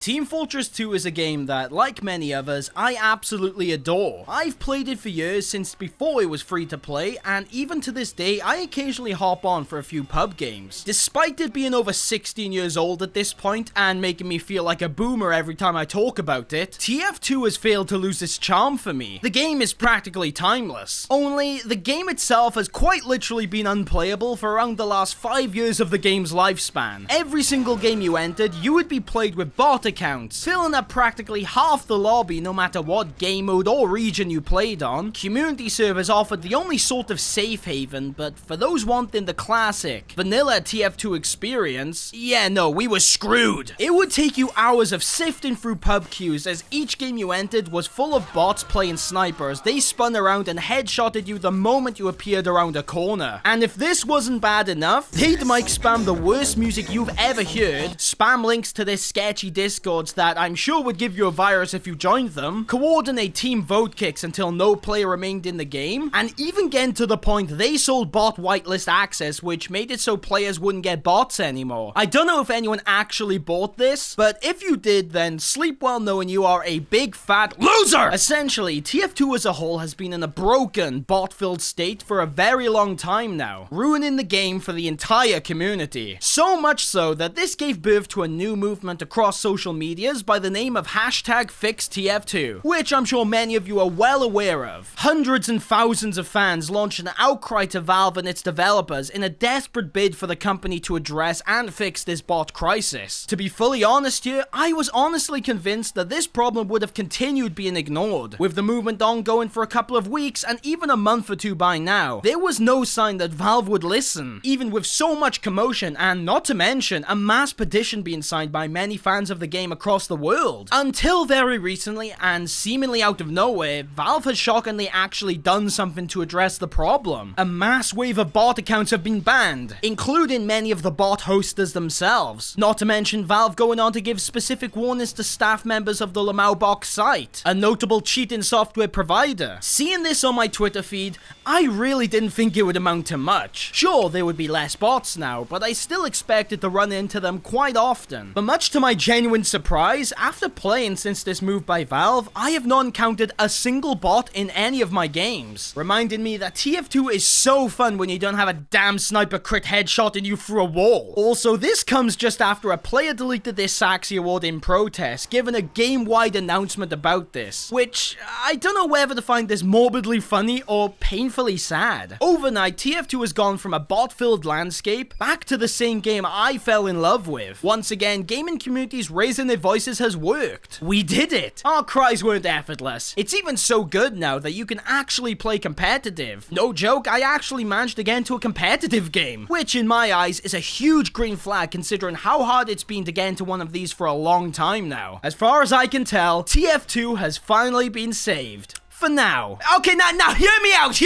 Team Fortress 2 is a game that, like many others, I absolutely adore. I've played it for years since before it was free to play, and even to this day, I occasionally hop on for a few pub games. Despite it being over 16 years old at this point, and making me feel like a boomer every time I talk about it, TF2 has failed to lose its charm for me. The game is practically timeless. Only, the game itself has quite literally been unplayable for around the last 5 years of the game's lifespan. Every single game you entered, you would be played with bot accounts, filling up practically half the lobby no matter what game mode or region you played on. Community servers offered the only sort of safe haven, but for those wanting the classic, vanilla TF2 experience, yeah no, we were screwed. It would take you hours of sifting through pub queues as each game you entered was full of bots playing snipers. They spun around and headshotted you the moment you appeared around a corner. And if this wasn't bad enough, they'd mic spam the worst music you've ever heard, spam links to their sketchy discords that I'm sure would give you a virus if you joined them, coordinate team vote kicks until no player remained in the game, and even getting to the point they sold bot whitelist access, which made it so players wouldn't get bots anymore. I don't know if anyone actually bought this, but if you did, then sleep well knowing you are a big fat loser! Essentially, TF2 as a whole has been in a broken, bot-filled state for a very long time now, ruining the game for the entire community. So much so that this gave birth to a new movement across social medias by the name of #FixTF2, which I'm sure many of you are well aware of. Hundreds and thousands of fans launched an outcry to Valve and its developers in a desperate bid for the company to address and fix this bot crisis. To be fully honest here, I was honestly convinced that this problem would have continued being ignored. With the movement ongoing for a couple of weeks and even a month or two by now, there was no sign that Valve would listen, even with so much commotion and not to mention a mass petition being signed by many fans of the game across the world. Until very recently, and seemingly out of nowhere, Valve has shockingly actually done something to address the problem. A mass wave of bot accounts have been banned, including many of the bot hosters themselves. Not to mention Valve going on to give specific warnings to staff members of the Lamaubox site, a notable cheating software provider. Seeing this on my Twitter feed, I really didn't think it would amount to much. Sure, there would be less bots now, but I still expected to run into them quite often. But much to my genuine surprise, after playing since this move by Valve, I have not encountered a single bot in any of my games, reminding me that TF2 is so fun when you don't have a damn sniper crit headshotting you through a wall. Also, this comes just after a player deleted their Saxy award in protest, giving a game-wide announcement about this, which I don't know whether to find this morbidly funny or painfully sad. Overnight, TF2 has gone from a bot-filled landscape back to the same game I fell in love with. Once again, gaming communities raising their voices has worked. We did it! Our cries weren't effortless. It's even so good now that you can actually play competitive. No joke, I actually managed to get into a competitive game, which in my eyes is a huge green flag considering how hard it's been to get into one of these for a long time now. As far as I can tell, TF2 has finally been saved. For now. Okay, now, hear me out!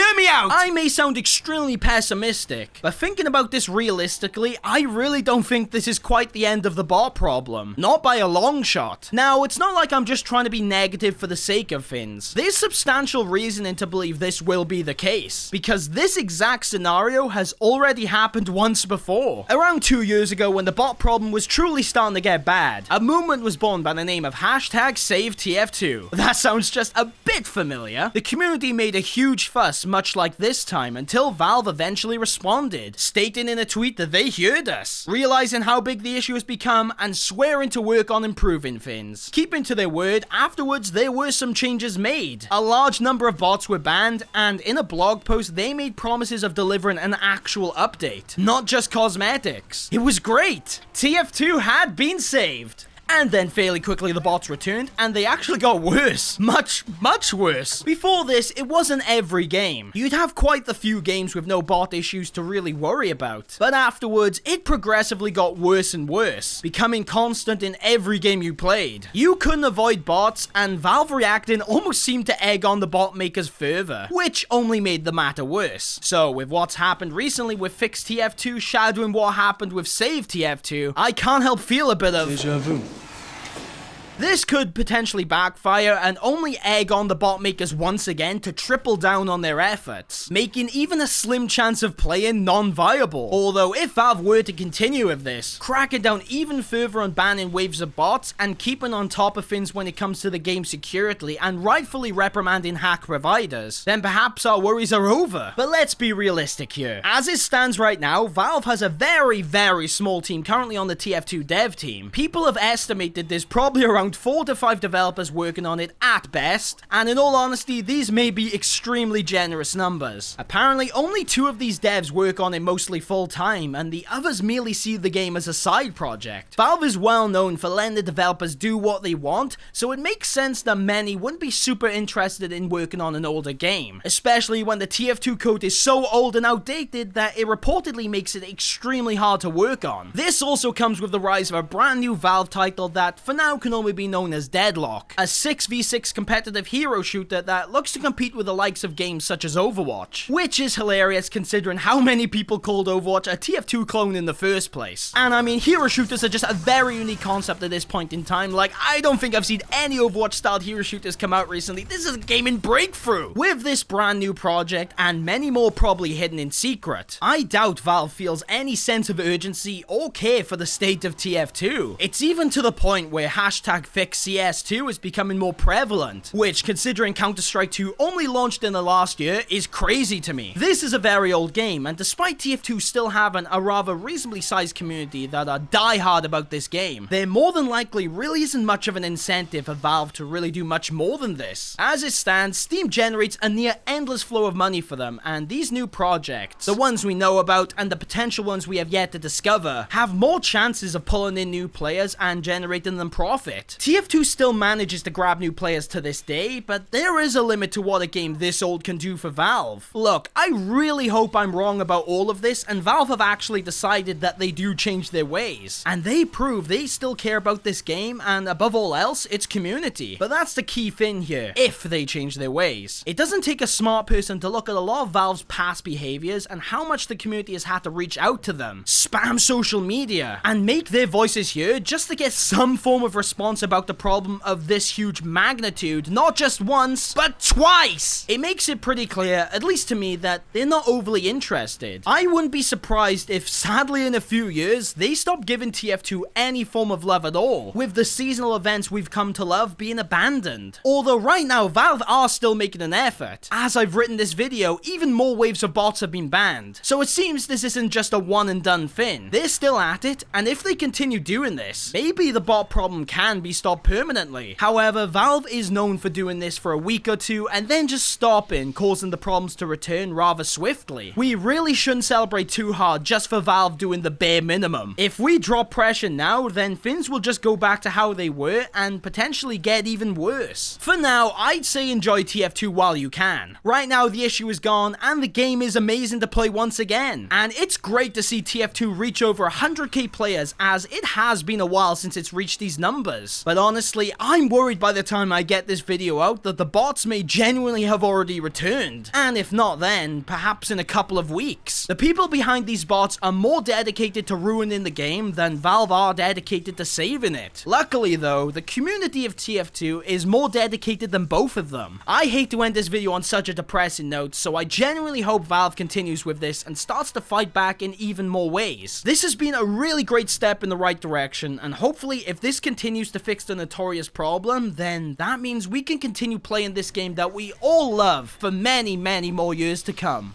I may sound extremely pessimistic, but thinking about this realistically, I really don't think this is quite the end of the bot problem. Not by a long shot. Now, it's not like I'm just trying to be negative for the sake of things. There's substantial reasoning to believe this will be the case, because this exact scenario has already happened once before. Around 2 years ago, when the bot problem was truly starting to get bad, a movement was born by the name of #SaveTF2. That sounds just a bit familiar. The community made a huge fuss, much like this time, until Valve eventually responded, stating in a tweet that they heard us, realizing how big the issue has become, and swearing to work on improving things. Keeping to their word, afterwards there were some changes made. A large number of bots were banned, and in a blog post they made promises of delivering an actual update, not just cosmetics. It was great! TF2 had been saved. And then fairly quickly the bots returned, and they actually got worse. Much worse. Before this, it wasn't every game. You'd have quite the few games with no bot issues to really worry about. But afterwards, it progressively got worse and worse, becoming constant in every game you played. You couldn't avoid bots, and Valve reacting almost seemed to egg on the bot makers further, which only made the matter worse. So with what's happened recently with FixTF2 shadowing what happened with SaveTF2, I can't help feel a bit of Deja vu. This could potentially backfire and only egg on the bot makers once again to triple down on their efforts, making even a slim chance of playing non-viable. Although if Valve were to continue with this, cracking down even further on banning waves of bots and keeping on top of things when it comes to the game security and rightfully reprimanding hack providers, then perhaps our worries are over. But let's be realistic here. As it stands right now, Valve has a very small team currently on the TF2 dev team. People have estimated there's probably around 4 to 5 developers working on it at best, and in all honesty, these may be extremely generous numbers. Apparently, only 2 of these devs work on it mostly full time, and the others merely see the game as a side project. Valve is well known for letting the developers do what they want, so it makes sense that many wouldn't be super interested in working on an older game, especially when the TF2 code is so old and outdated that it reportedly makes it extremely hard to work on. This also comes with the rise of a brand new Valve title that for now can only be known as Deadlock, a 6v6 competitive hero shooter that looks to compete with the likes of games such as Overwatch, which is hilarious considering how many people called Overwatch a TF2 clone in the first place. And I mean, hero shooters are just a very unique concept at this point in time. Like, I don't think I've seen any Overwatch styled hero shooters come out recently. This is a gaming breakthrough. With this brand new project and many more probably hidden in secret, I doubt Valve feels any sense of urgency or care for the state of TF2. It's even to the point where hashtag fix CS2 is becoming more prevalent, which considering Counter-Strike 2 only launched in the last year is crazy to me. This is a very old game, and despite TF2 still having a rather reasonably sized community that are die-hard about this game, there more than likely really isn't much of an incentive for Valve to really do much more than this. As it stands, Steam generates a near endless flow of money for them, and these new projects, the ones we know about and the potential ones we have yet to discover, have more chances of pulling in new players and generating them profit. TF2 still manages to grab new players to this day, but there is a limit to what a game this old can do for Valve. Look, I really hope I'm wrong about all of this and Valve have actually decided that they do change their ways, and they prove they still care about this game and above all else, its community. But that's the key thing here, if they change their ways. It doesn't take a smart person to look at a lot of Valve's past behaviors and how much the community has had to reach out to them, spam social media, and make their voices heard just to get some form of response about the problem of this huge magnitude, not just once, but twice. It makes it pretty clear, at least to me, that they're not overly interested. I wouldn't be surprised if, sadly in a few years, they stop giving TF2 any form of love at all, with the seasonal events we've come to love being abandoned. Although right now, Valve are still making an effort. As I've written this video, even more waves of bots have been banned, so it seems this isn't just a one and done thing. They're still at it, and if they continue doing this, maybe the bot problem can be stopped permanently. However, Valve is known for doing this for a week or two and then just stopping, causing the problems to return rather swiftly. We really shouldn't celebrate too hard just for Valve doing the bare minimum. If we drop pressure now, then things will just go back to how they were and potentially get even worse. For now, I'd say enjoy TF2 while you can. Right now, the issue is gone and the game is amazing to play once again. And it's great to see TF2 reach over 100k players, as it has been a while since it's reached these numbers. But honestly, I'm worried by the time I get this video out that the bots may genuinely have already returned. And if not then, perhaps in a couple of weeks. The people behind these bots are more dedicated to ruining the game than Valve are dedicated to saving it. Luckily though, the community of TF2 is more dedicated than both of them. I hate to end this video on such a depressing note, so I genuinely hope Valve continues with this and starts to fight back in even more ways. This has been a really great step in the right direction, and hopefully if this continues to fix the notorious problem, then that means we can continue playing this game that we all love for many more years to come.